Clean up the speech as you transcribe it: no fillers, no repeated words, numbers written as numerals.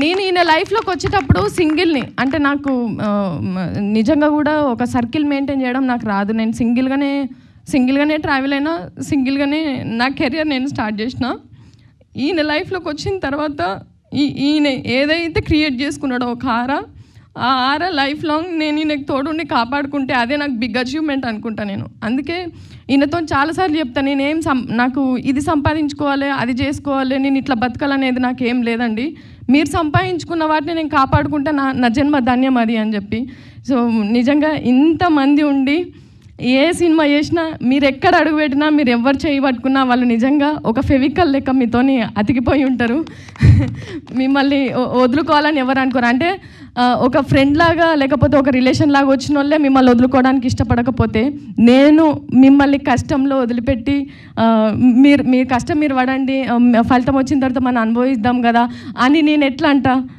నేను ఈయన లైఫ్లోకి వచ్చేటప్పుడు సింగిల్ని, అంటే నాకు నిజంగా కూడా ఒక సర్కిల్ మెయింటైన్ చేయడం నాకు రాదు. నేను సింగిల్గానే ట్రావెల్ అయినా, సింగిల్గానే నా కెరియర్ నేను స్టార్ట్ చేసిన. ఈయన లైఫ్లోకి వచ్చిన తర్వాత ఈయన ఏదైతే క్రియేట్ చేసుకున్నాడో ఒక ఆ ఆర లైఫ్ లాంగ్ నేను ఈయనకు తోడుండి కాపాడుకుంటే అదే నాకు బిగ్ అచీవ్మెంట్ అనుకుంటా నేను. అందుకే ఈయనతో చాలాసార్లు చెప్తాను, నాకు ఇది సంపాదించుకోవాలి, అది చేసుకోవాలి, నేను ఇట్లా బతకాలనేది నాకేం లేదండి. మీరు సంపాదించుకున్న వాటిని నేను కాపాడుకుంటే నా జన్మ ధన్యం అది అని చెప్పి. సో నిజంగా ఇంతమంది ఉండి ఏ సినిమా చేసినా, మీరు ఎక్కడ అడుగు పెట్టినా, మీరు ఎవరు చేయి పట్టుకున్నా వాళ్ళు నిజంగా ఒక ఫెవికల్ లెక్క మీతోని అతికిపోయి ఉంటారు. మిమ్మల్ని వదులుకోవాలని ఎవరు అనుకోరు. అంటే ఒక ఫ్రెండ్ లాగా లేకపోతే ఒక రిలేషన్ లాగా వచ్చిన వాళ్ళే మిమ్మల్ని వదులుకోవడానికి ఇష్టపడకపోతే, నేను మిమ్మల్ని కష్టంలో వదిలిపెట్టి మీరు కష్టం మీరు పడండి, ఫలితం వచ్చిన తర్వాత మనం అనుభవిద్దాం కదా అని నేను ఎట్లా అంటా?